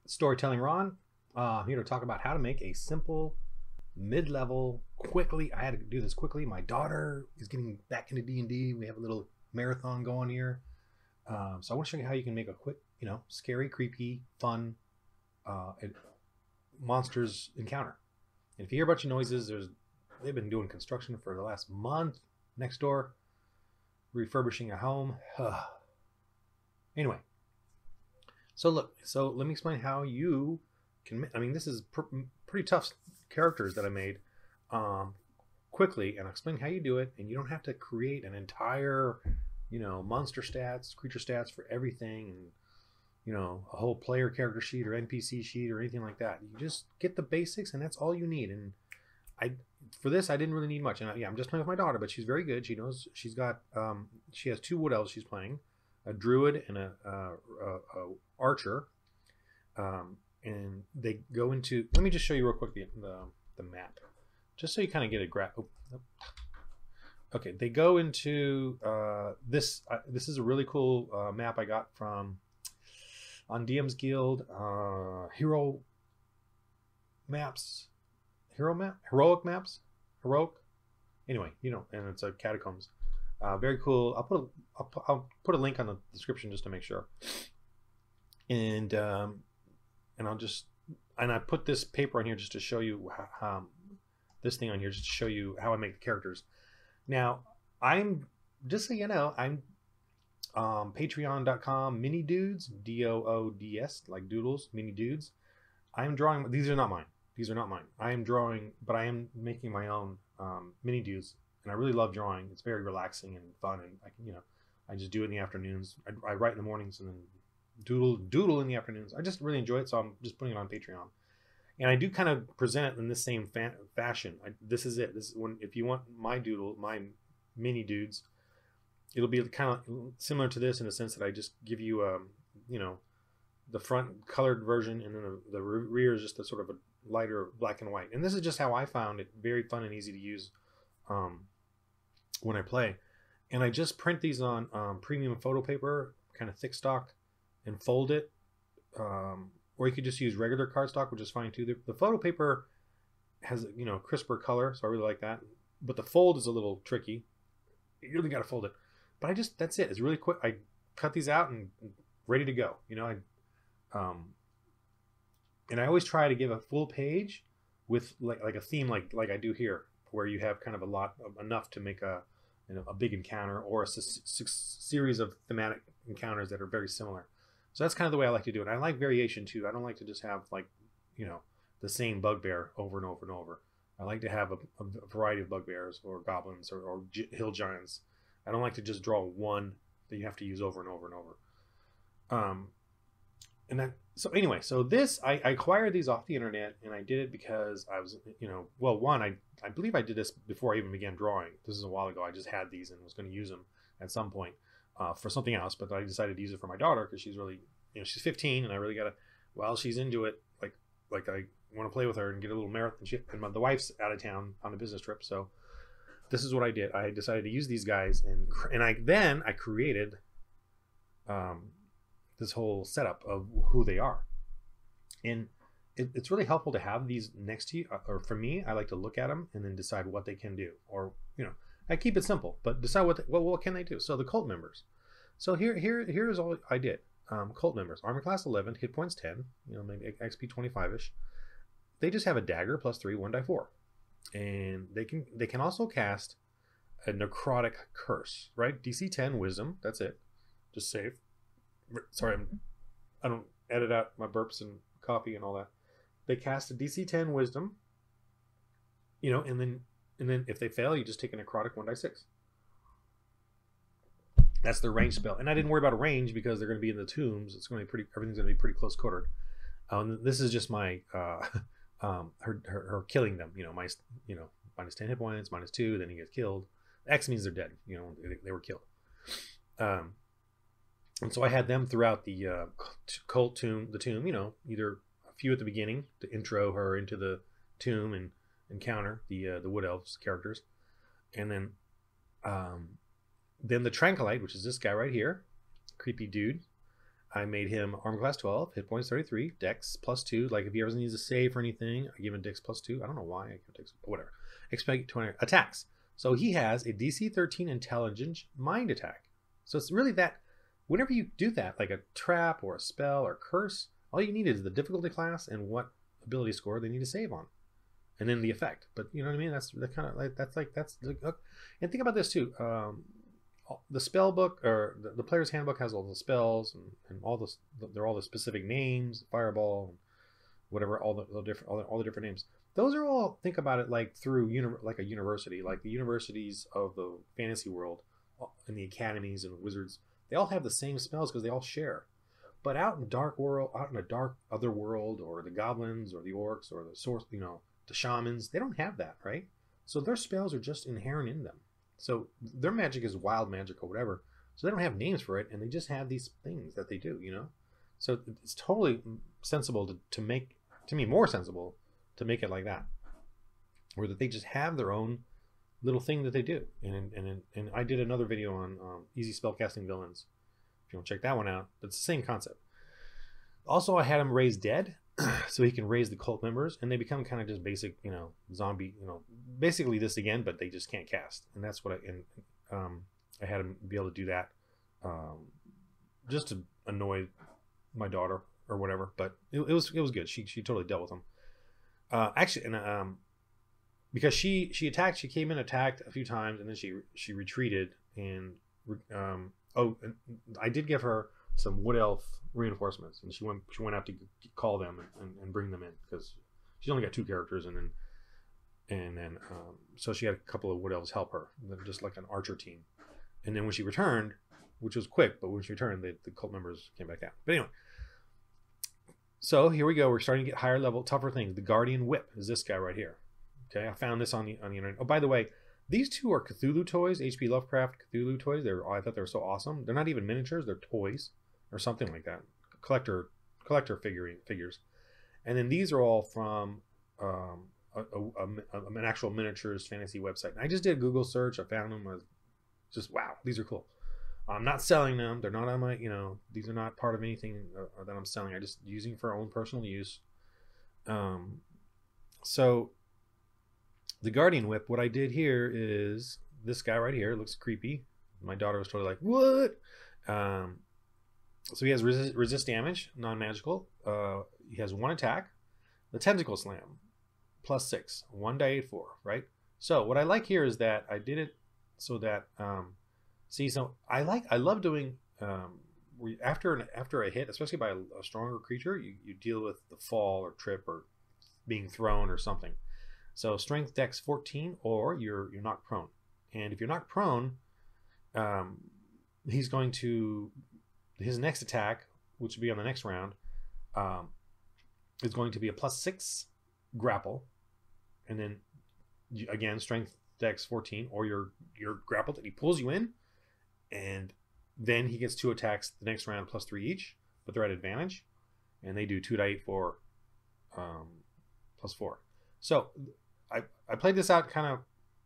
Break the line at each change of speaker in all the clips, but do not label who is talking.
Storytelling Ron. I'm here to talk about how to make a simple mid-level quickly. I had to do this quickly. My daughter is getting back into D&D. We have a little marathon going here. So I want to show you how you can make a quick, scary, creepy, fun monsters encounter. And if you hear a bunch of noises, they've been doing construction for the last month next door, refurbishing a home. Anyway, so let me explain how you can. I mean, this is pretty tough characters that I made quickly, and I'll explain how you do it. And you don't have to create an entire, monster stats, creature stats for everything, and a whole player character sheet or NPC sheet or anything like that. You just get the basics, and that's all you need. And for this, I didn't really need much. And I'm just playing with my daughter, but she's very good. She knows. She's got. She has 2 wood elves she's playing, a druid and a archer. And they go into. Let me just show you real quick the map, just so you kind of get a grasp. Oh, nope. Okay, they go into this. This is a really cool map I got from on DM's Guild. Hero maps, heroic maps, heroic. Anyway, and it's a catacombs. Very cool. I'll put a link on the description just to make sure. And I put this paper on here just to show you how this thing on here just to show you how I make the characters. Now, I'm just so you know, I'm patreon.com mini dudes, DOODS, like doodles, mini dudes. I'm drawing. These are not mine. I am drawing, but I am making my own mini dudes, and I really love drawing. It's very relaxing and fun, and I can, I just do it in the afternoons. I write in the mornings and then doodle in the afternoons. I just really enjoy it, so I'm just putting it on Patreon. And I do kind of present it in the same fashion. This is it. This is if you want my doodle, my mini dudes, it'll be kind of similar to this in the sense that I just give you, the front colored version, and then the rear is just a sort of a lighter black and white. And this is just how I found it very fun and easy to use when I play. And I just print these on premium photo paper, kind of thick stock, and fold it. Or you could just use regular cardstock, which is fine too. The photo paper has crisper color, so I really like that. But the fold is a little tricky. You really got to fold it. But that's it. It's really quick. I cut these out and ready to go. And I always try to give a full page with like a theme, like I do here, where you have kind of enough to make a big encounter or a series of thematic encounters that are very similar. So that's kind of the way I like to do it. I like variation too. I don't like to just have the same bugbear over and over and over. I like to have a variety of bugbears or goblins or hill giants. I don't like to just draw one that you have to use over and over and over. So this, I acquired these off the internet, and I did it because I was, I believe I did this before I even began drawing. This is a while ago. I just had these and was going to use them at some point for something else, but I decided to use it for my daughter because she's really, she's 15, and I really gotta, while she's into it, like I want to play with her and get a little marathon. And the wife's out of town on a business trip, so this is what I did. I decided to use these guys, and I created this whole setup of who they are. And it's really helpful to have these next to you, or for me, I like to look at them and then decide what they can do, or I keep it simple, but decide what can they do. So the cult members. So here's all I did. Cult members, armor class 11, hit points 10, maybe XP 25ish. They just have a dagger +3, 1d4, and they can also cast a necrotic curse, right? DC 10 wisdom. That's it. Just save. Sorry, I don't edit out my burps and coffee and all that. They cast a DC 10 wisdom, and then if they fail, you just take a necrotic 1d6. That's their range spell. And I didn't worry about a range because they're going to be in the tombs. It's going to be everything's going to be pretty close quartered. This is just my her killing them. Minus 10 hit points, -2. Then he gets killed. X means they're dead. They were killed. And so I had them throughout the cult tomb, either a few at the beginning to intro her into the tomb and encounter the wood elves characters, and then the Tranquilite, which is this guy right here, creepy dude, I made him armor class 12, hit points 33, dex +2. Like if he ever needs to save for anything, I give him dex +2. I don't know why I give dex, but whatever. Expect 20 attacks. So he has a DC 13 intelligence mind attack. So it's really that whenever you do that, like a trap or a spell or curse, all you need is the difficulty class and what ability score they need to save on, and then the effect. But you know what I mean? That's the kind of like that's and think about this too. The spell book or the player's handbook has all the spells and all this. They're all the specific names, fireball, whatever, all the different all the different names. Those are all, think about it like through like a university, like the universities of the fantasy world and the academies and wizards. They all have the same spells because they all share. But out in dark world, out in a dark other world, or the goblins or the orcs or the source, the shamans, they don't have that, right? So their spells are just inherent in them. So their magic is wild magic or whatever. So they don't have names for it, and they just have these things that they do, So it's totally sensible to make, to me, more sensible to make it like that, where that they just have their own little thing that they do. And I did another video on easy spellcasting villains. If you want to check that one out, but it's the same concept. Also, I had him raise dead, so he can raise the cult members, and they become kind of just basic, zombie, basically this again, but they just can't cast, and that's what I had him be able to do that, just to annoy my daughter or whatever. But it was good. She totally dealt with him. Actually, and because she attacked, she came in, attacked a few times, and then she retreated, and and I did give her some wood elf reinforcements, and she went out to call them and bring them in, because she's only got 2 characters, and then so she had a couple of wood elves help her, just like an archer team. And then when she returned, which was quick, but when she returned, the cult members came back out. But anyway, so here we go. We're starting to get higher level, tougher things. The Guardian Whip is this guy right here. Okay, I found this on the internet. Oh, by the way, these 2 are Cthulhu toys, H.P. Lovecraft Cthulhu toys. I thought they were so awesome. They're not even miniatures; they're toys or something like that. Collector figures. And then these are all from an actual miniatures fantasy website. And I just did a Google search. I found them. I was just, wow, these are cool. I'm not selling them. They're not on my, these are not part of anything that I'm selling. I'm just using for own personal use. So the Guardian Whip, what I did here is this guy right here. It looks creepy. My daughter was totally like, what? So he has resist damage, non-magical. He has 1 attack. The Tentacle Slam, +6, 1d8/4, right? So what I like here is that I did it so that, so I love doing, after a hit, especially by a stronger creature, you deal with the fall or trip or being thrown or something. So strength dex 14, or you're knocked prone. And if you're knocked prone, he's going to, his next attack, which will be on the next round, is going to be a +6 grapple. And then again, strength dex 14, or you're grappled, and he pulls you in, and then he gets 2 attacks the next round, +3 each, but they're at advantage, and they do 2d8/4 +4. So I played this out kind of.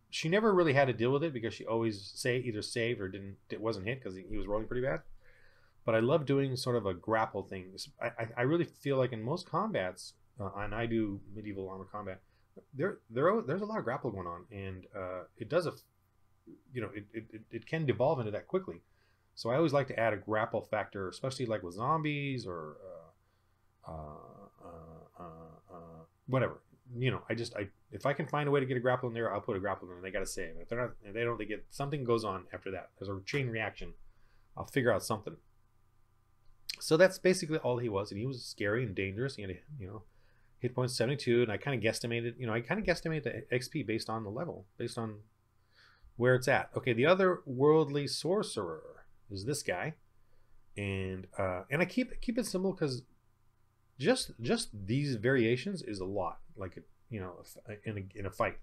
She never really had to deal with it because she always either saved or it wasn't hit because he was rolling pretty bad. But I love doing sort of a grapple thing. I really feel like in most combats, and I do medieval armor combat, there's a lot of grapple going on, and it does it can devolve into that quickly. So I always like to add a grapple factor, especially like with zombies or whatever. If I can find a way to get a grapple in there, I'll put a grapple in there. They got to save. If they're not, if they don't, they get something goes on after that. There's a chain reaction. I'll figure out something. So that's basically all he was, and he was scary and dangerous. He had, hit points 72, and I kind of guesstimated. The XP based on the level, based on where it's at. Okay, the other worldly sorcerer is this guy, and I keep it simple because just these variations is a lot. Like in a fight.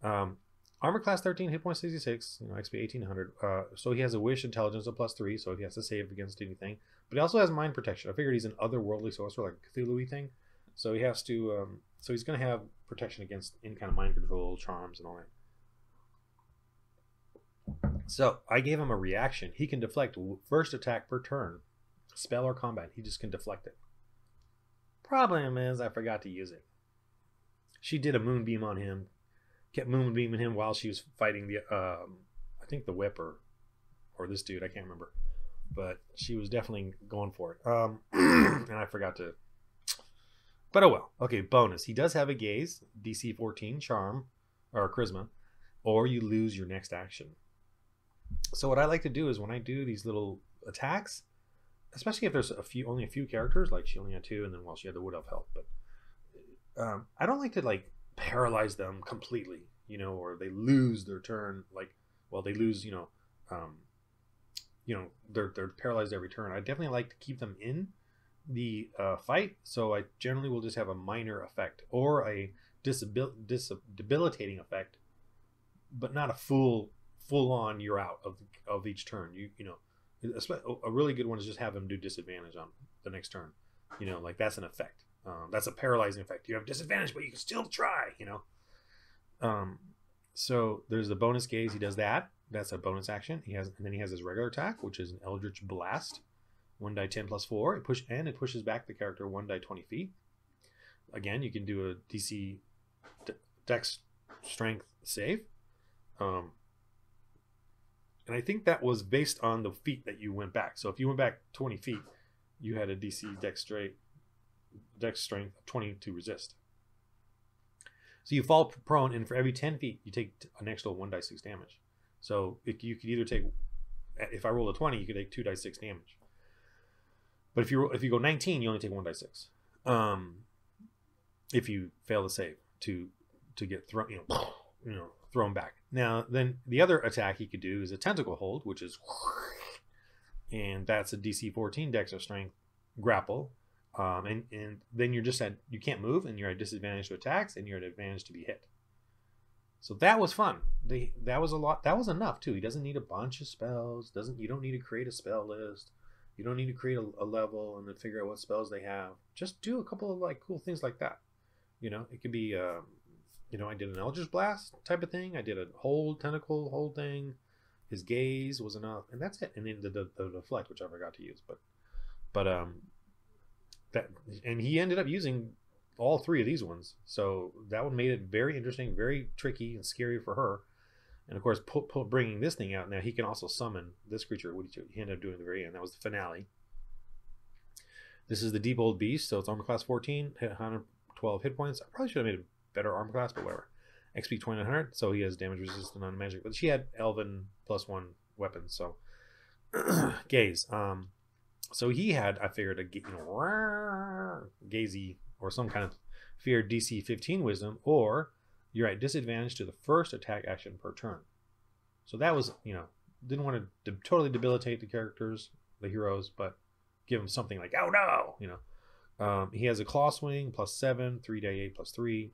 Armor class 13, hit point 66, XP 1800. So he has a wish intelligence of +3, so he has to save against anything. But he also has mind protection. I figured he's an otherworldly sorcerer, like a Cthulhu-y thing. So he has to. So he's going to have protection against any kind of mind control, charms, and all that. So I gave him a reaction. He can deflect first attack per turn. Spell or combat. He just can deflect it. Problem is, I forgot to use it. She did a moonbeam on him. Kept moonbeaming him while she was fighting the, I think the whip or this dude. I can't remember. But she was definitely going for it. And I forgot to. But oh well. Okay, bonus. He does have a gaze. DC 14 charm or charisma. Or you lose your next action. So what I like to do is when I do these little attacks, especially if there's only a few characters, like she only had 2, and then she had the wood elf help. But I don't like to like paralyze them completely, or they lose their turn. Like, well, they lose, they're paralyzed every turn. I definitely like to keep them in the fight. So I generally will just have a minor effect or a debilitating effect, but not a full on you're out of each turn. A really good one is just have them do disadvantage on the next turn. Like that's an effect. That's a paralyzing effect. You have disadvantage, but you can still try. So there's the bonus gaze. He does that. That's a bonus action. And then he has his regular attack, which is an Eldritch Blast. 1d10 plus 4. It pushes back the character 1d20 feet. Again, you can do a DC Dex Strength save. And I think that was based on the feet that you went back. So if you went back 20 feet, you had a DC Dex Strength of 20 to resist. So you fall prone, and for every 10 feet, you take an extra 1d6 damage. So you could either take, if I roll a 20, you could take 2d6 damage. But if you go 19, you only take 1d6. If you fail to save to get thrown, thrown back. Now, then the other attack he could do is a Tentacle Hold, which is, and that's a DC 14 Dex or Strength grapple. And then you're just you can't move, and you're at disadvantage to attacks, and you're at advantage to be hit. So that was fun. That was a lot. That was enough too. He doesn't need a bunch of spells. You don't need to create a spell list. You don't need to create a level and then figure out what spells they have. Just do a couple of like cool things like that. It could be, I did an Eldritch Blast type of thing. I did a tentacle hold thing. His gaze was enough, and that's it. And then the deflect, which I forgot to use, and he ended up using all 3 of these ones. So that one made it very interesting, very tricky and scary for her. And of course, bringing this thing out, now he can also summon this creature, which he ended up doing at the very end. That was the finale. This is the Deep Old Beast, so it's armor class 14, 112 hit points. I probably should have made a better armor class, but whatever. XP 2900, so he has damage resistant on magic. But she had Elven +1 weapons, so gaze. So he had, I figured, a gazy or some kind of fear DC 15 wisdom, or you're at disadvantage to the first attack action per turn. So that was, didn't want to totally debilitate the characters, the heroes, but give them something like, oh no, he has a claw swing +7, 3d8 +3,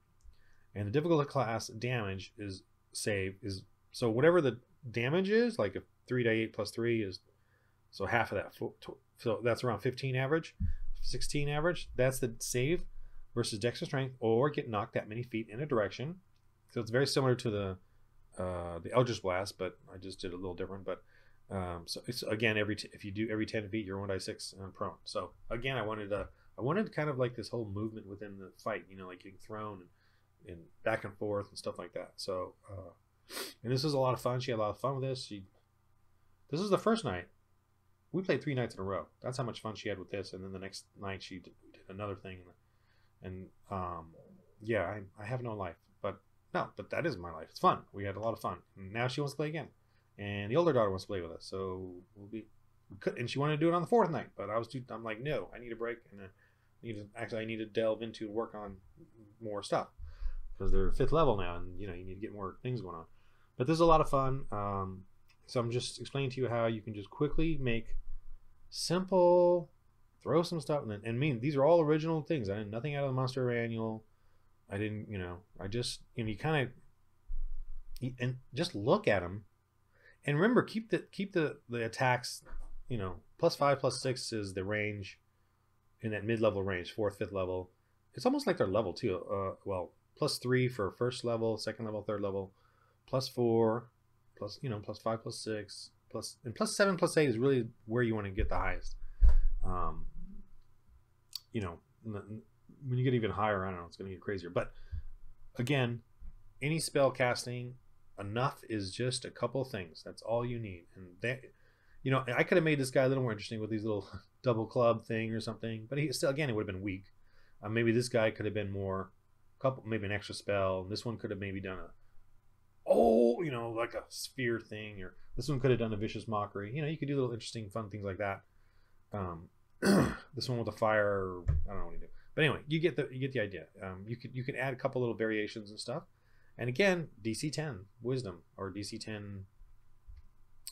and the difficult class damage is so whatever the damage is, like if 3d8 +3 is, so half of that, so that's around 15 average, 16 average. That's the save versus Dex or Strength, or get knocked that many feet in a direction. So it's very similar to the Eldritch Blast, but I just did a little different. But so it's again if you do every 10 feet, you're 1d6 prone. So again, I wanted kind of like this whole movement within the fight, like getting thrown and back and forth and stuff like that. So and this was a lot of fun. She had a lot of fun with this. This was the first night. We played 3 nights in a row. That's how much fun she had with this. And then the next night she did another thing. And yeah, I have no life. But that is my life. It's fun. We had a lot of fun. And now she wants to play again. And the older daughter wants to play with us. So and she wanted to do it on the 4th night. But I'm like, no, I need a break. And I need to delve into and work on more stuff. Because they're 5th level now. And, you need to get more things going on. But this is a lot of fun. So I'm just explaining to you how you can just quickly make simple, throw some stuff, and these are all original things. I did nothing out of the Monster Manual. I didn't, I just, you kind of, and just look at them, and remember, keep the attacks, +5, +6 is the range in that mid-level range, 4th, 5th level. It's almost like they're level 2. Well, +3 for 1st level, 2nd level, 3rd level, +4. +5, +6, +7, +8 is really where you want to get the highest. Um, you know, when you get even higher, I don't know, it's going to get crazier. But again, any spell casting, enough is just a couple of things. That's all you need. And that, you know, I could have made this guy a little more interesting with these little double club thing or something, but he still, again, it would have been weak. Maybe this guy could have been more, couple, maybe an extra spell. And this one could have maybe done you know, like a sphere thing, or this one could have done a vicious mockery. You know, you could do little interesting, fun things like that. This one with the fire, I don't know what to do. But anyway, you get the idea. You can add a couple little variations and stuff. And again, DC 10 wisdom or DC 10.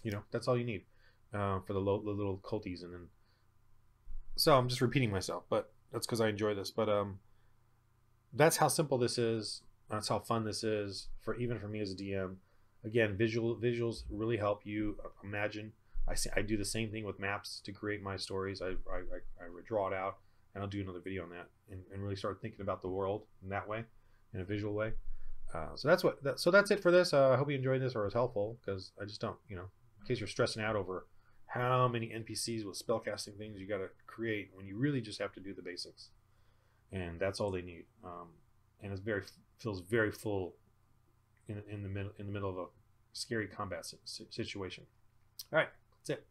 You know, that's all you need for the little culties. And then, so I'm just repeating myself, but that's because I enjoy this. But that's how simple this is. That's how fun this is even for me as a DM. Again, visuals really help you imagine. I do the same thing with maps to create my stories. I draw it out, and I'll do another video on that, and really start thinking about the world in that way, in a visual way. So that's it for this. I hope you enjoyed this or it was helpful, because I just don't, you know, in case you're stressing out over how many NPCs with spellcasting things you got to create when you really just have to do the basics, and that's all they need. And it's feels very full in the middle of a scary combat situation. All right, that's it.